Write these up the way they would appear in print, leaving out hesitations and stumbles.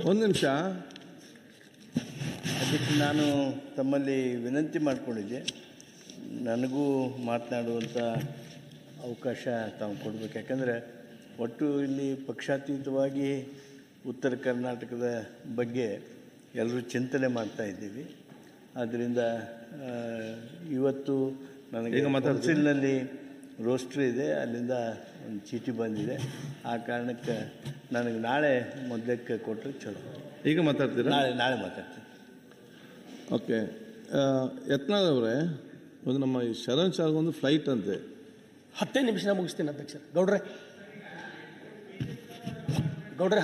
ಒಂದು ನಿಮಿಷ. ಅದಕ್ಕೆ ನಾನು ತಮ್ಮಲ್ಲಿ ವಿನಂತಿ ಮಾಡಿಕೊಂಡಿದ್ದೆ, ನನಗೂ ಮಾತನಾಡುವಂಥ ಅವಕಾಶ ತಾವು ಕೊಡಬೇಕು. ಯಾಕಂದರೆ ಒಟ್ಟು ಇಲ್ಲಿ ಪಕ್ಷಾತೀತವಾಗಿ ಉತ್ತರ ಕರ್ನಾಟಕದ ಬಗ್ಗೆ ಎಲ್ಲರೂ ಚಿಂತನೆ ಮಾಡ್ತಾ ಇದ್ದೀವಿ. ಆದ್ದರಿಂದ ಇವತ್ತು ನನಗೆ ಕೌನ್ಸಿಲ್ನಲ್ಲಿ ರೋಸ್ಟ್ರ್ ಇದೆ, ಅಲ್ಲಿಂದ ಒಂದು ಚೀಟಿ ಬಂದಿದೆ. ಆ ಕಾರಣಕ್ಕೆ ನನಗೆ ನಾಳೆ ಮೊದಲಕ್ಕೆ ಕೊಟ್ಟರೆ ಚಲೋ. ಈಗ ಮಾತಾಡ್ತೀರಾ? ನಾಳೆ ಮಾತಾಡ್ತೀನಿ. ಓಕೆ. ಯತ್ನಾಳ್ ಒಂದು ನಮ್ಮ ಈ ಶರಣ್ ಶಾರ್ಗೊಂದು ಫ್ಲೈಟ್ ಅಂತೆ. 10 ನಿಮಿಷ ಮುಗಿಸ್ತೀನಿ ಅಧ್ಯಕ್ಷ. ಗೌಡ್ರೆ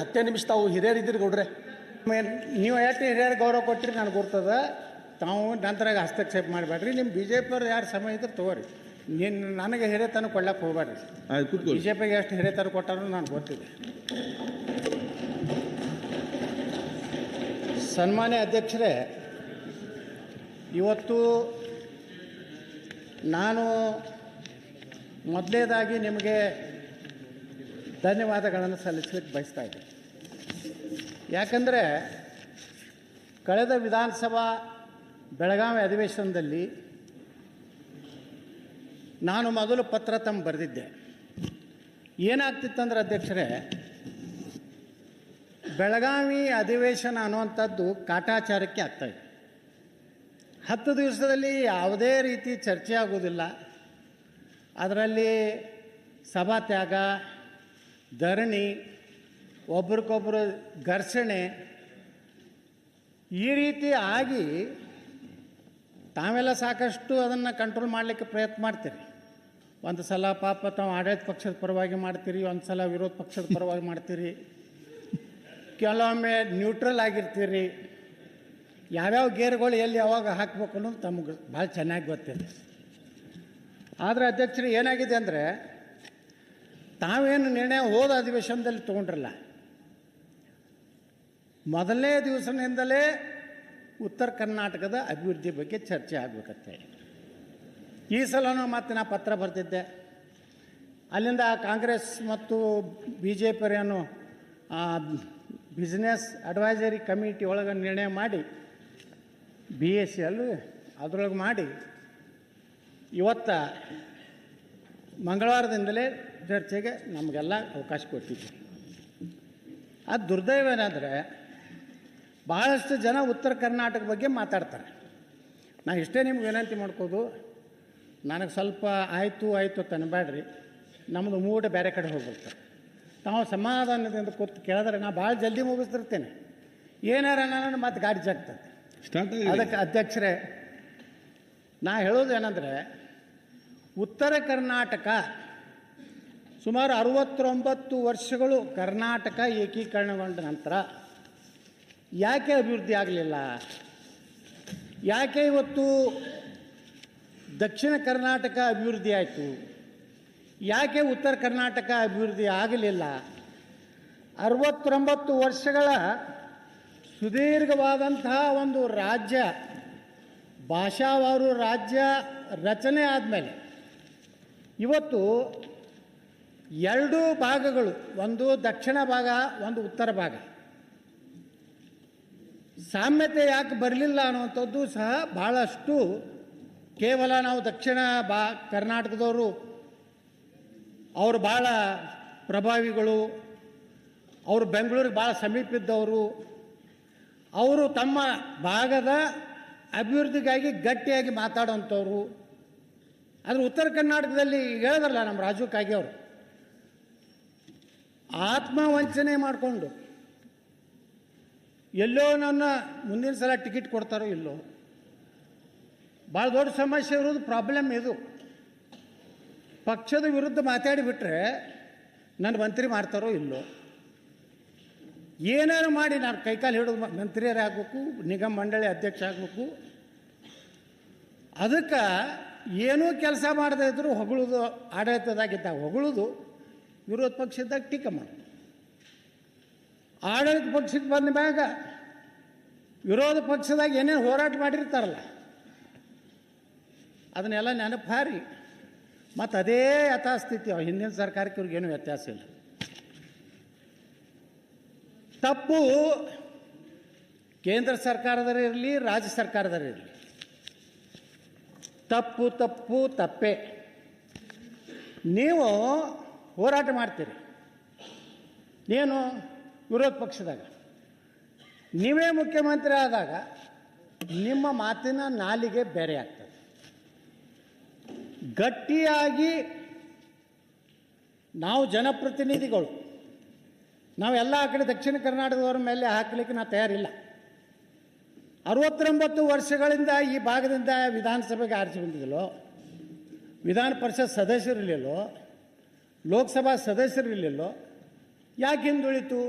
10 ನಿಮಿಷ ತಾವು ಹಿರಿಯರಿದ್ದೀರಿ ಗೌಡ್ರೆ. ನೀವು ಎಷ್ಟು ಹಿರಿಯರು ಗೌರವ ಕೊಟ್ಟಿರಿ ನನಗೆ ಗೊತ್ತದ. ತಾವು ನಂತರ ಹಸ್ತಕ್ಷೇಪ ಮಾಡಬೇಡ್ರಿ. ನಿಮ್ಮ ಬಿ ಜೆ ಪಿಯವ್ರು ಯಾರು ಸಮಯ ಇದ್ರೆ ತಗೋರಿ. ನನಗೆ ಹಿರಿಯತನ ಕೊಡ್ಲಕ್ಕೆ ಹೋಗ್ಬೇಡ್ರಿ. ಬಿ ಜೆ ಪಿಗೆ ಎಷ್ಟು ಹಿರಿಯತನ ಕೊಟ್ಟಾರೋ ನನಗೆ ಗೊತ್ತಿದೆ. ಸನ್ಮಾನ್ಯ ಅಧ್ಯಕ್ಷರೇ, ಇವತ್ತು ನಾನು ಮೊದಲನೇದಾಗಿ ನಿಮಗೆ ಧನ್ಯವಾದಗಳನ್ನು ಸಲ್ಲಿಸಲಿಕ್ಕೆ ಬಯಸ್ತಾ ಇದ್ದೀನಿ. ಯಾಕಂದರೆ ಕಳೆದ ವಿಧಾನಸಭಾ ಬೆಳಗಾವಿ ಅಧಿವೇಶನದಲ್ಲಿ ನಾನು ಮೊದಲು ಪತ್ರ ತಮ್ಮ ಬರೆದಿದ್ದೆ. ಏನಾಗ್ತಿತ್ತಂದ್ರೆ ಅಧ್ಯಕ್ಷರೇ, ಬೆಳಗಾವಿ ಅಧಿವೇಶನ ಅನ್ನುವಂಥದ್ದು ಕಾಟಾಚಾರಕ್ಕೆ ಆಗ್ತಾಯಿದೆ. 10 ದಿವಸದಲ್ಲಿ ಯಾವುದೇ ರೀತಿ ಚರ್ಚೆ ಆಗೋದಿಲ್ಲ. ಅದರಲ್ಲಿ ಸಭಾತ್ಯಾಗ, ಧರಣಿ, ಒಬ್ರಿಗೊಬ್ಬರು ಘರ್ಷಣೆ ಈ ರೀತಿ ಆಗಿ ತಾವೆಲ್ಲ ಸಾಕಷ್ಟು ಅದನ್ನು ಕಂಟ್ರೋಲ್ ಮಾಡಲಿಕ್ಕೆ ಪ್ರಯತ್ನ ಮಾಡ್ತೀರಿ. ಒಂದು ಸಲ ಪಾಪ ತಾವು ಆಡಳಿತ ಪಕ್ಷದ ಪರವಾಗಿ ಮಾಡ್ತೀರಿ, ಒಂದು ಸಲ ವಿರೋಧ ಪಕ್ಷದ ಪರವಾಗಿ ಮಾಡ್ತೀರಿ, ಕೆಲವೊಮ್ಮೆ ನ್ಯೂಟ್ರಲ್ ಆಗಿರ್ತೀರಿ. ಯಾವ್ಯಾವ ಗೇರ್ಗಳು ಎಲ್ಲಿ ಯಾವಾಗ ಹಾಕಬೇಕು ಅನ್ನೋದು ತಮಗೆ ಭಾಳ ಚೆನ್ನಾಗಿ ಗೊತ್ತಿದೆ. ಆದರೆ ಅಧ್ಯಕ್ಷರು ಏನಾಗಿದೆ ಅಂದರೆ, ತಾವೇನು ನಿರ್ಣಯ ಹೋದ ಅಧಿವೇಶನದಲ್ಲಿ ತೊಗೊಂಡ್ರಲ್ಲ, ಮೊದಲನೇ ದಿವಸದಿಂದಲೇ ಉತ್ತರ ಕರ್ನಾಟಕದ ಅಭಿವೃದ್ಧಿ ಬಗ್ಗೆ ಚರ್ಚೆ ಆಗಬೇಕಂತ ಹೇಳಿ ಈ ಸಲನೂ ಮತ್ತೆ ನಾ ಪತ್ರ ಬರೆದಿದ್ದೆ. ಅಲ್ಲಿಂದ ಕಾಂಗ್ರೆಸ್ ಮತ್ತು ಬಿ ಜೆ ಪಿಯನ್ನು ಬಿಸ್ನೆಸ್ ಅಡ್ವೈಸರಿ ಕಮಿಟಿ ಒಳಗೆ ನಿರ್ಣಯ ಮಾಡಿ BSc ಅಲ್ಲೂ ಅದರೊಳಗೆ ಮಾಡಿ ಇವತ್ತು ಮಂಗಳವಾರದಿಂದಲೇ ಚರ್ಚೆಗೆ ನಮಗೆಲ್ಲ ಅವಕಾಶ ಕೊಟ್ಟಿದ್ವಿ. ಅದು ದುರ್ದೈವ ಏನಂದರೆ, ಭಾಳಷ್ಟು ಜನ ಉತ್ತರ ಕರ್ನಾಟಕ ಬಗ್ಗೆ ಮಾತಾಡ್ತಾರೆ. ನಾನು ಇಷ್ಟೇ ನಿಮ್ಗೆ ವಿನಂತಿ ಮಾಡ್ಕೋದು, ನನಗೆ ಸ್ವಲ್ಪ ಆಯಿತು ತನ್ನಬೇಡ್ರಿ. ನಮ್ಮದು ಮೂಡ ಬೇರೆ ಕಡೆ ಹೋಗ್ಬಿಡ್ತಾರೆ. ತಾವು ಸಮಾಧಾನದಿಂದ ಕೂತು ಕೇಳಿದ್ರೆ ನಾ ಭಾಳ ಜಲ್ದಿ ಮುಗಿಸ್ತಿರ್ತೇನೆ. ಏನಾರ ನಾನು ಮತ್ತೆ ಗಾಡಿ ಜಾಗ್ತದೆ. ಅದಕ್ಕೆ ಅಧ್ಯಕ್ಷರೇ, ನಾ ಹೇಳೋದು ಏನಂದರೆ, ಉತ್ತರ ಕರ್ನಾಟಕ ಸುಮಾರು 69 ವರ್ಷಗಳು ಕರ್ನಾಟಕ ಏಕೀಕರಣಗೊಂಡ ನಂತರ ಯಾಕೆ ಅಭಿವೃದ್ಧಿ ಆಗಲಿಲ್ಲ? ಯಾಕೆ ಇವತ್ತು ದಕ್ಷಿಣ ಕರ್ನಾಟಕ ಅಭಿವೃದ್ಧಿ ಆಯಿತು? ಯಾಕೆ ಉತ್ತರ ಕರ್ನಾಟಕ ಅಭಿವೃದ್ಧಿ ಆಗಲಿಲ್ಲ? 69 ವರ್ಷಗಳ ಸುದೀರ್ಘವಾದಂತಹ ಒಂದು ರಾಜ್ಯ, ಭಾಷಾವಾರು ರಾಜ್ಯ ರಚನೆ ಆದಮೇಲೆ ಇವತ್ತು 2 ಭಾಗಗಳು, ಒಂದು ದಕ್ಷಿಣ ಭಾಗ, ಒಂದು ಉತ್ತರ ಭಾಗ, ಸಾಮ್ಯತೆ ಯಾಕೆ ಬರಲಿಲ್ಲ ಅನ್ನುವಂಥದ್ದು ಸಹ ಭಾಳಷ್ಟು. ಕೇವಲ ನಾವು ದಕ್ಷಿಣ ಕರ್ನಾಟಕದವರು ಅವರು ಭಾಳ ಪ್ರಭಾವಿಗಳು, ಅವರು ಬೆಂಗಳೂರಿಗೆ ಭಾಳ ಸಮೀಪಿದ್ದವರು, ಅವರು ತಮ್ಮ ಭಾಗದ ಅಭಿವೃದ್ಧಿಗಾಗಿ ಗಟ್ಟಿಯಾಗಿ ಮಾತಾಡೋಂಥವ್ರು. ಆದರೆ ಉತ್ತರ ಕರ್ನಾಟಕದಲ್ಲಿ ಹೇಳಿದ್ರಲ್ಲ ನಮ್ಮ ರಾಜು ಕಾಗೆ ಅವರು, ಆತ್ಮವಂಚನೆ ಮಾಡಿಕೊಂಡು ಎಲ್ಲೋ ನನ್ನ ಮುಂದಿನ ಸಲ ಟಿಕೆಟ್ ಕೊಡ್ತಾರೋ ಇಲ್ಲೋ, ಭಾಳ ದೊಡ್ಡ ಸಮಸ್ಯೆ ಇರೋದು ಪ್ರಾಬ್ಲಮ್ ಇದು. ಪಕ್ಷದ ವಿರುದ್ಧ ಮಾತಾಡಿಬಿಟ್ರೆ ನನ್ನ ಮಂತ್ರಿ ಮಾಡ್ತಾರೋ ಇಲ್ಲೋ, ಏನಾರು ಮಾಡಿ ನಾನು ಕೈಕಾಲು ಹಿಡಿದು ಮಂತ್ರಿಯರೇ ಆಗಬೇಕು, ನಿಗಮ ಮಂಡಳಿ ಅಧ್ಯಕ್ಷ ಆಗಬೇಕು. ಅದಕ್ಕೆ ಏನೂ ಕೆಲಸ ಮಾಡದೇ ಇದ್ದರೂ ಹೊಗಳೋದು, ಆಡಳಿತದಾಗಿದ್ದಾಗ ಹೊಗಳೋದು, ವಿರೋಧ ಪಕ್ಷದಾಗ ಟೀಕೆ ಮಾಡೋದು. ಆಡಳಿತ ಪಕ್ಷಕ್ಕೆ ಬಂದ ಮ್ಯಾಗ ವಿರೋಧ ಪಕ್ಷದಾಗ ಏನೇನು ಹೋರಾಟ ಮಾಡಿರ್ತಾರಲ್ಲ ಅದನ್ನೆಲ್ಲ ನೆನಪು ಹಾರಿ ಮತ್ತು ಅದೇ ಯಥಾಸ್ಥಿತಿ. ಹಿಂದಿನ ಸರ್ಕಾರಕ್ಕೆ ಇವ್ರಿಗೇನು ವ್ಯತ್ಯಾಸ ಇಲ್ಲ. ತಪ್ಪು ಕೇಂದ್ರ ಸರ್ಕಾರದವರೇ ಇರಲಿ, ರಾಜ್ಯ ಸರ್ಕಾರದವರೇ ಇರಲಿ, ತಪ್ಪು ತಪ್ಪು ತಪ್ಪೇ. ನೀವು ಹೋರಾಟ ಮಾಡ್ತೀರಿ, ನೀನು ವಿರೋಧ ಪಕ್ಷದಾಗ, ನೀವೇ ಮುಖ್ಯಮಂತ್ರಿ ಆದಾಗ ನಿಮ್ಮ ಮಾತಿನ ನಾಲಿಗೆ ಬೇರೆ ಆಗ್ತದೆ. ಗಟ್ಟಿಯಾಗಿ ನಾವು ಜನಪ್ರತಿನಿಧಿಗಳು, ನಾವೆಲ್ಲ ಆ ಕಡೆ ದಕ್ಷಿಣ ಕರ್ನಾಟಕದವ್ರ ಮೇಲೆ ಹಾಕಲಿಕ್ಕೆ ನಾವು ತಯಾರಿಲ್ಲ. 69 ವರ್ಷಗಳಿಂದ ಈ ಭಾಗದಿಂದ ವಿಧಾನಸಭೆಗೆ ಆರಿಸಿ ಬಂದಿದ್ದಲ್ಲೋ, ವಿಧಾನ ಪರಿಷತ್ ಸದಸ್ಯರಿರಲಿಲ್ಲೋ, ಲೋಕಸಭಾ ಸದಸ್ಯರಿರಲಿಲ್ಲೋ, ಯಾಕೆ ಹಿಂದುಳಿತು?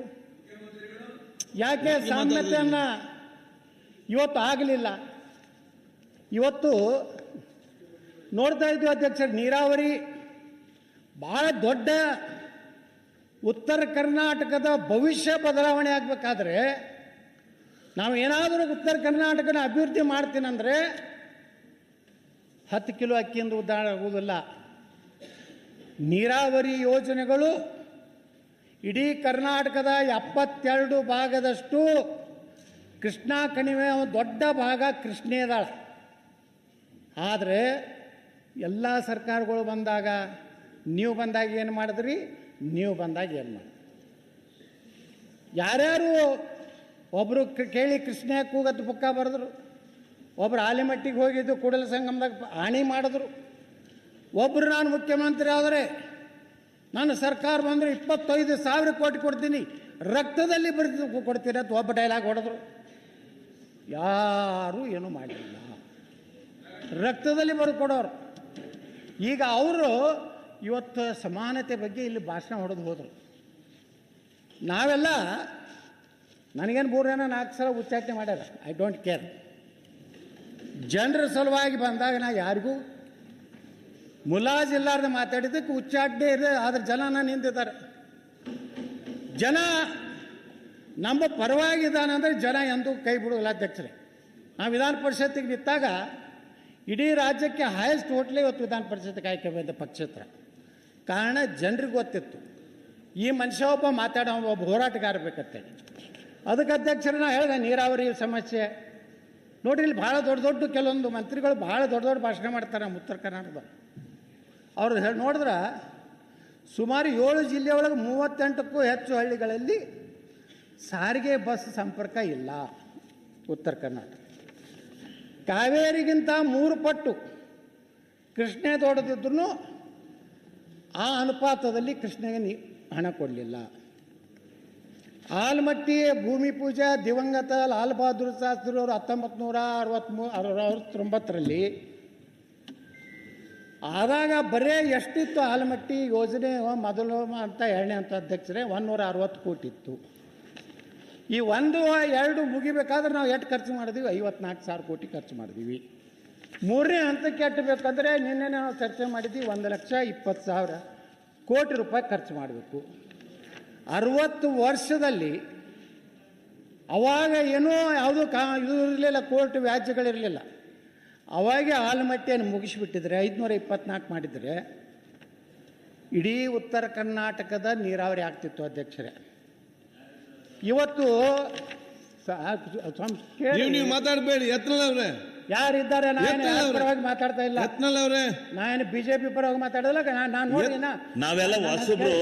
ಯಾಕೆ ಸಾಮ್ಯತೆಯನ್ನು ಇವತ್ತು ಆಗಲಿಲ್ಲ? ಇವತ್ತು ನೋಡ್ತಾ ಇದ್ವಿ ಅಧ್ಯಕ್ಷರು, ನೀರಾವರಿ ಭಾಳ ದೊಡ್ಡ ಉತ್ತರ ಕರ್ನಾಟಕದ ಭವಿಷ್ಯ ಬದಲಾವಣೆ ಆಗಬೇಕಾದ್ರೆ ನಾವು ಏನಾದರೂ ಉತ್ತರ ಕರ್ನಾಟಕನ ಅಭಿವೃದ್ಧಿ ಮಾಡ್ತೀನಂದರೆ 10 ಕಿಲೋ ಅಕ್ಕಿಯಿಂದ ಉದ್ಧಾರ ಆಗುವುದಿಲ್ಲ. ನೀರಾವರಿ ಯೋಜನೆಗಳು ಇಡೀ ಕರ್ನಾಟಕದ 72 ಭಾಗದಷ್ಟು ಕೃಷ್ಣಾ ಕಣಿವೆ ದೊಡ್ಡ ಭಾಗ ಕೃಷ್ಣೇದಾಳ. ಆದರೆ ಎಲ್ಲ ಸರ್ಕಾರಗಳು ಬಂದಾಗ ನೀವು ಬಂದಾಗ ಏನು ಮಾಡಿದ್ರಿ, ನೀವು ಬಂದಾಗ ಏನು ಮಾಡಿದ್ರಿ? ಯಾರ್ಯಾರು ಒಬ್ಬರು ಕೇಳಿ ಕೃಷ್ಣ ಕೂಗತ್ತು ಬುಕ್ಕ ಬರೆದ್ರು, ಒಬ್ಬರು ಆಲಿಮಟ್ಟಿಗೆ ಹೋಗಿದ್ದು ಕೂಡಲ ಸಂಗಮದಾಗ ಆಣಿ ಮಾಡಿದ್ರು, ಒಬ್ಬರು ನಾನು ಮುಖ್ಯಮಂತ್ರಿ ಆದರೆ ನಾನು ಸರ್ಕಾರ ಬಂದರೆ 25,000 ಕೋಟಿ ಕೊಡ್ತೀನಿ, ರಕ್ತದಲ್ಲಿ ಬರೆದು ಕೊಡ್ತೀನಿ ಅಂತ ಒಬ್ಬ ಡೈಲಾಗ್ ಹೊಡೆದ್ರು. ಯಾರೂ ಏನೂ ಮಾಡಲಿಲ್ಲ, ರಕ್ತದಲ್ಲಿ ಬರೆದು ಕೊಡೋರು. ಈಗ ಅವರು ಇವತ್ತು ಸಮಾನತೆ ಬಗ್ಗೆ ಇಲ್ಲಿ ಭಾಷಣ ಹೊಡೆದು ಹೋದರು. ನಾವೆಲ್ಲ, ನನಗೇನು 3-4 ಸಲ ಉಚ್ಚಾಟನೆ ಮಾಡ್ಯಾರ, ಐ ಡೋಂಟ್ ಕೇರ್. ಜನರ ಸಲುವಾಗಿ ಬಂದಾಗ ನಾ ಯಾರಿಗೂ ಮುಲಾಜಿಲ್ಲಾರ್ದೆ ಮಾತಾಡಿದ್ದಕ್ಕೆ ಉಚ್ಚಾಟನೆ ಇದೆ. ಆದರೆ ಜನ ನಿಂತಿದ್ದಾರೆ. ಜನ ನಮ್ಮ ಪರವಾಗಿದ್ದಾನೆ ಅಂದರೆ ಜನ ಎಂದೂ ಕೈ ಬಿಡೋಲ್ಲ ಅಧ್ಯಕ್ಷರೇ. ನಾವು ವಿಧಾನ ಪರಿಷತ್ತಿಗೆ ನಿಂತಾಗ ಇಡೀ ರಾಜ್ಯಕ್ಕೆ ಹೈಯೆಸ್ಟ್ ಹೋಟ್ಲೇ ಇವತ್ತು ವಿಧಾನ ಪರಿಷತ್ತಿಗೆ ಆಯ್ಕೆ ಬಂದ ಪಕ್ಷೇತರ. ಕಾರಣ ಜನರಿಗೆ ಗೊತ್ತಿತ್ತು ಈ ಮನುಷ್ಯ ಒಬ್ಬ ಮಾತಾಡೋ ಒಬ್ಬ ಹೋರಾಟಗಾರ ಬೇಕಂತೇಳಿ. ಅದಕ್ಕೆ ಅಧ್ಯಕ್ಷರೇ ನಾ ಹೇಳಿದೆ, ನೀರಾವರಿ ಸಮಸ್ಯೆ ನೋಡ್ರಿ, ಇಲ್ಲಿ ಭಾಳ ದೊಡ್ಡ ದೊಡ್ಡ ಕೆಲವೊಂದು ಮಂತ್ರಿಗಳು ಭಾಳ ದೊಡ್ಡ ದೊಡ್ಡ ಭಾಷಣ ಮಾಡ್ತಾರೆ ನಮ್ಮ ಉತ್ತರ ಕರ್ನಾಟಕದ. ಅವ್ರು ನೋಡಿದ್ರೆ ಸುಮಾರು 7 ಜಿಲ್ಲೆ ಒಳಗೆ 38ಕ್ಕೂ ಹೆಚ್ಚು ಹಳ್ಳಿಗಳಲ್ಲಿ ಸಾರಿಗೆ ಬಸ್ ಸಂಪರ್ಕ ಇಲ್ಲ. ಉತ್ತರ ಕರ್ನಾಟಕ ಕಾವೇರಿಗಿಂತ 3 ಪಟ್ಟು ಕೃಷ್ಣೆ ದೊಡ್ಡದಿದ್ರೂ ಆ ಅನುಪಾತದಲ್ಲಿ ಕೃಷ್ಣೆಗೆ ಹಣ ಕೊಡಲಿಲ್ಲ. ಆಲಮಟ್ಟಿ ಭೂಮಿ ಪೂಜೆ ದಿವಂಗತ ಲಾಲ್ ಬಹದ್ದೂರ್ ಶಾಸ್ತ್ರಿ ಅವರು 1969ರಲ್ಲಿ ಆದಾಗ ಬರೇ ಎಷ್ಟಿತ್ತು ಆಲಮಟ್ಟಿ ಯೋಜನೆ ಮೊದಲು ಅಂತ 2ನೇ ಹಂತ ಅಧ್ಯಕ್ಷರೇ 160 ಕೋಟಿ ಇತ್ತು. ಈ 1-2 ಮುಗಿಬೇಕಾದ್ರೆ ನಾವು ಎಷ್ಟು ಖರ್ಚು ಮಾಡಿದ್ವಿ? 54,000 ಕೋಟಿ ಖರ್ಚು ಮಾಡಿದ್ವಿ. 3ನೇ ಹಂತಕ್ಕೆ ಎಟ್ಟಬೇಕಂದ್ರೆ ನಿನ್ನೆ ನಾವು ಚರ್ಚೆ ಮಾಡಿದ್ವಿ, 1,20,000 ಕೋಟಿ ರೂಪಾಯಿ ಖರ್ಚು ಮಾಡಬೇಕು. 60 ವರ್ಷದಲ್ಲಿ ಅವಾಗ ಏನೋ ಯಾವುದೋ ಇದು ಇರಲಿಲ್ಲ, ಕೋರ್ಟ್ ವ್ಯಾಜ್ಯಗಳಿರಲಿಲ್ಲ. ಅವಾಗೆ ಆಲಮಟ್ಟಿಯನ್ನು ಮುಗಿಸಿಬಿಟ್ಟಿದ್ರೆ 524 ಮಾಡಿದರೆ ಇಡೀ ಉತ್ತರ ಕರ್ನಾಟಕದ ನೀರಾವರಿ ಆಗ್ತಿತ್ತು ಅಧ್ಯಕ್ಷರೇ. ಇವತ್ತು ನೀವು ಮಾತಾಡಬೇಡಿ, ಯತ್ನಾಳ್ ಯಾರಿದ್ದಾರೆ? ನಾನು ಪರವಾಗಿ ಮಾತಾಡ್ತಾ ಇಲ್ಲ. ಯತ್ನಾಳ್ ಅವರೇ, ನಾನು ಬಿಜೆಪಿ ಪರವಾಗಿ ಮಾತಾಡೋಲ್ಲ. ನಾನು ನೋಡಿ ನಾವೆಲ್ಲ ಹೊಸಬ್ರು,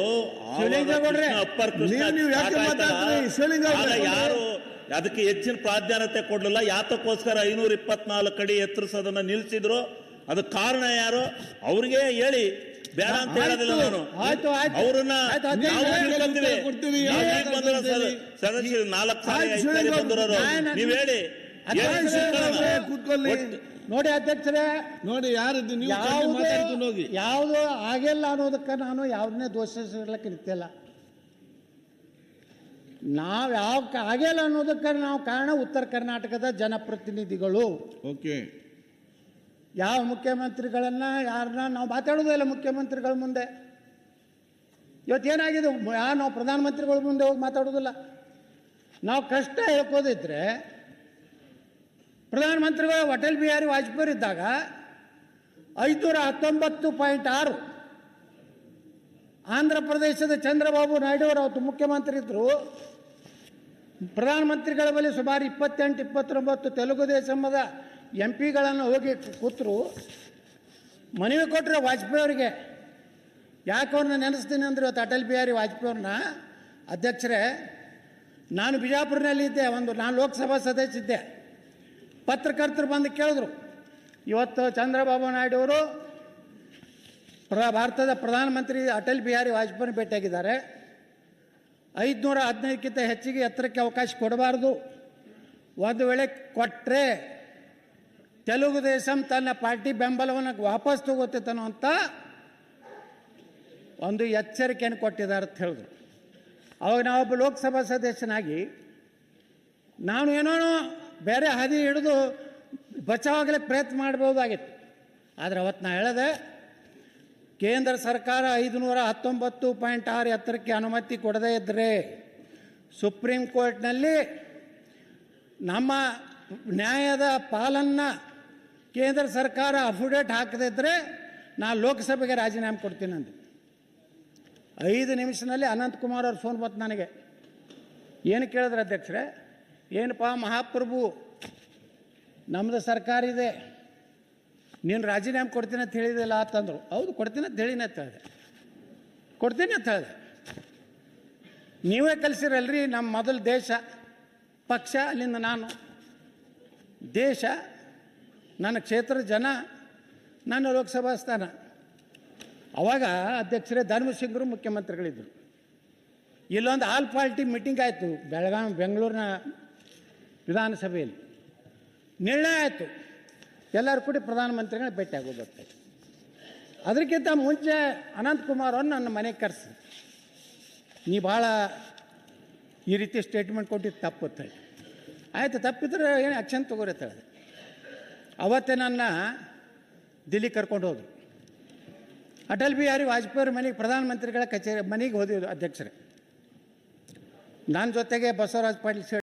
ನೀವು ಯಾಕೆ ಮಾತಾಡ್ತೀರಿ? ಶಿವಲಿಂಗ ಅವರೇ, ಯಾರು ಅದಕ್ಕೆ ಹೆಚ್ಚಿನ ಪ್ರಾಧಾನ್ಯತೆ ಕೊಡ್ಲಿಲ್ಲ. ಯಾತಕ್ಕೋಸ್ಕರ 524 ಅಡಿ ಎತ್ತರಿಸೋದನ್ನ ನಿಲ್ಸಿದ್ರು? ಅದಕ್ಕೆ ಕಾರಣ ಯಾರು? ಅವ್ರಿಗೆ ಹೇಳಿ, ಬೇಡ ಅಂತ ಹೇಳೋದಿಲ್ಲ ನಾನು. ಅವ್ರನ್ನ ಸದಸ್ಯರು 4 ಬಂದಿರೋರು, ನೀವ್ ಹೇಳಿ. ಕೂತ್ಕೊಳ್ಳಿ. ನೋಡಿ ಅಧ್ಯಕ್ಷರೇ, ನೋಡಿ ಯಾರಿದ್ದು ನೀವು ಹೋಗಿ. ಯಾವುದು ಆಗಿಲ್ಲ ಅನ್ನೋದಕ್ಕೆ ನಾನು ಯಾವ್ದನ್ನೇ ದೋಷಿಸಲಿಕ್ಕೆ ನಿಂತಿಲ್ಲ. ನಾವು ಯಾವ ಆಗಿಲ್ಲ ಅನ್ನೋದಕ್ಕೆ ನಾವು ಕಾರಣ ಉತ್ತರ ಕರ್ನಾಟಕದ ಜನಪ್ರತಿನಿಧಿಗಳು. ಓಕೆ, ಯಾವ ಮುಖ್ಯಮಂತ್ರಿಗಳನ್ನ ಯಾರನ್ನ ನಾವು ಮಾತಾಡೋದಿಲ್ಲ ಮುಖ್ಯಮಂತ್ರಿಗಳ ಮುಂದೆ. ಇವತ್ತೇನಾಗಿದೆ, ನಾವು ಪ್ರಧಾನಮಂತ್ರಿಗಳ ಮುಂದೆ ಹೋಗಿ ಮಾತಾಡೋದಿಲ್ಲ. ನಾವು ಕಷ್ಟ ಹೇಳ್ಕೋದಿದ್ರೆ ಪ್ರಧಾನಮಂತ್ರಿಗಳು ಅಟಲ್ ಬಿಹಾರಿ ವಾಜಪೇಯಿ ಇದ್ದಾಗ 519.6, ಆಂಧ್ರ ಪ್ರದೇಶದ ಚಂದ್ರಬಾಬು ನಾಯ್ಡು ಅವರು ಅವತ್ತು ಮುಖ್ಯಮಂತ್ರಿ ಇದ್ದರು, ಪ್ರಧಾನಮಂತ್ರಿಗಳ ಬಳಿ ಸುಮಾರು 28-29 ತೆಲುಗು ದೇಶಮದ MP ಗಳನ್ನು ಹೋಗಿ ಕೂತರು, ಮನವಿ ಕೊಟ್ಟರೆ ವಾಜಪೇಯಿ ಅವರಿಗೆ. ಯಾಕೆ ಅವ್ರನ್ನ ನೆನೆಸ್ತೀನಿ ಅಂದರೆ ಇವತ್ತು ಅಟಲ್ ಬಿಹಾರಿ ವಾಜಪೇಯಿ ಅವ್ರನ್ನ, ಅಧ್ಯಕ್ಷರೇ, ನಾನು ಬಿಜಾಪುರನಲ್ಲಿದ್ದೆ, ನಾನು ಲೋಕಸಭಾ ಸದಸ್ಯ ಇದ್ದೆ. ಪತ್ರಕರ್ತರು ಬಂದು ಕೇಳಿದ್ರು, ಇವತ್ತು ಚಂದ್ರಬಾಬು ನಾಯ್ಡು ಅವರು ಭಾರತದ ಪ್ರಧಾನಮಂತ್ರಿ ಅಟಲ್ ಬಿಹಾರಿ ವಾಜಪೇಯಿ ಭೇಟಿಯಾಗಿದ್ದಾರೆ, 515ಕ್ಕಿಂತ ಹೆಚ್ಚಿಗೆ ಎತ್ತರಕ್ಕೆ ಅವಕಾಶ ಕೊಡಬಾರ್ದು, ಒಂದು ವೇಳೆ ಕೊಟ್ಟರೆ ತೆಲುಗು ದೇಶಂ ತನ್ನ ಪಾರ್ಟಿ ಬೆಂಬಲವನ್ನು ವಾಪಸ್ ತಗೋತೈತನೋ ಅಂತ ಒಂದು ಎಚ್ಚರಿಕೆಯನ್ನು ಕೊಟ್ಟಿದ್ದಾರೆ ಅಂತ ಹೇಳಿದ್ರು. ಅವಾಗ ನಾವೊಬ್ಬ ಲೋಕಸಭಾ ಸದಸ್ಯನಾಗಿ ನಾನು ಏನೋ ಬೇರೆ ಹಾದಿ ಹಿಡಿದು ಬಚಾವಾಗಲಿಕ್ಕೆ ಪ್ರಯತ್ನ ಮಾಡ್ಬೋದಾಗಿತ್ತು. ಆದರೆ ಅವತ್ತು ನಾನು ಹೇಳಿದೆ, ಕೇಂದ್ರ ಸರ್ಕಾರ 519.6 ಎತ್ತರಕ್ಕೆ ಅನುಮತಿ ಕೊಡದೇ ಇದ್ದರೆ ಸುಪ್ರೀಂ ಕೋರ್ಟ್ನಲ್ಲಿ ನಮ್ಮ ನ್ಯಾಯದ ಪಾಲನ್ನು ಕೇಂದ್ರ ಸರ್ಕಾರ ಅಫಿಡೇಟ್ ಹಾಕದಿದ್ದರೆ ನಾನು ಲೋಕಸಭೆಗೆ ರಾಜೀನಾಮೆ ಕೊಡ್ತೀನಿ ಅಂದೆ. 5 ನಿಮಿಷದಲ್ಲಿ ಅನಂತಕುಮಾರ್ ಅವ್ರು ಫೋನ್ ಬಂತು ನನಗೆ. ಏನು ಕೇಳಿದ್ರೆ ಅಧ್ಯಕ್ಷರೇ, ಏನಪ್ಪ ಮಹಾಪ್ರಭು, ನಮ್ಮದು ಸರ್ಕಾರ ಇದೆ, ನೀನು ರಾಜೀನಾಮೆ ಕೊಡ್ತೀನಿ ಅಂತ ಹೇಳಿದಿಲ್ಲ ಅಂತಂದರು. ಹೌದು ಕೊಡ್ತೀನಿ ಅಂತ ಹೇಳಿನ ಅಂತ ಹೇಳಿದೆ, ಕೊಡ್ತೀನಿ ಅಂತ ಹೇಳಿದೆ. ನೀವೇ ಕಲಿಸಿರಲ್ರಿ ನಮ್ಮ ಮೊದಲು ದೇಶ ಪಕ್ಷ, ಅಲ್ಲಿಂದ ನಾನು ದೇಶ, ನನ್ನ ಕ್ಷೇತ್ರದ ಜನ, ನನ್ನ ಲೋಕಸಭಾ ಸ್ಥಾನ. ಅವಾಗ ಅಧ್ಯಕ್ಷರೇ ಧರ್ಮಸಿಂಗರು ಮುಖ್ಯಮಂತ್ರಿಗಳಿದ್ದರು. ಇಲ್ಲೊಂದು ಆಲ್ ಪಾರ್ಟಿ ಮೀಟಿಂಗ್ ಆಯಿತು ಬೆಂಗಳೂರಿನ ವಿಧಾನಸಭೆಯಲ್ಲಿ. ನಿರ್ಣಯ ಆಯಿತು, ಎಲ್ಲರೂ ಕೂಡಿ ಪ್ರಧಾನಮಂತ್ರಿಗಳ ಭೇಟಿ ಆಗೋದಾಗ್ತದೆ. ಅದಕ್ಕಿಂತ ಮುಂಚೆ ಅನಂತಕುಮಾರ್ ಅವ್ರು ನನ್ನ ಮನೆಗೆ ಕರೆಸಿ, ನೀ ಭಾಳ ಈ ರೀತಿ ಸ್ಟೇಟ್ಮೆಂಟ್ ಕೊಟ್ಟಿದ್ದು ತಪ್ಪು ಅಂತ ಹೇಳಿ. ಆಯಿತು, ತಪ್ಪಿದ್ರೆ ಏನು ಆ್ಯಕ್ಷನ್ ತಗೋರಿ ಅಂತ ಹೇಳಿದೆ. ಅವತ್ತೇ ನನ್ನ ದಿಲ್ಲಿ ಕರ್ಕೊಂಡು ಹೋದರು. ಅಟಲ್ ಬಿಹಾರಿ ವಾಜಪೇಯಿ ಅವ್ರ ಮನೆಗೆ, ಪ್ರಧಾನಮಂತ್ರಿಗಳ ಕಚೇರಿ ಮನೆಗೆ ಹೋದಿದ್ದು ಅಧ್ಯಕ್ಷರೇ. ನನ್ನ ಜೊತೆಗೆ ಬಸವರಾಜ ಪಾಟೀಲ್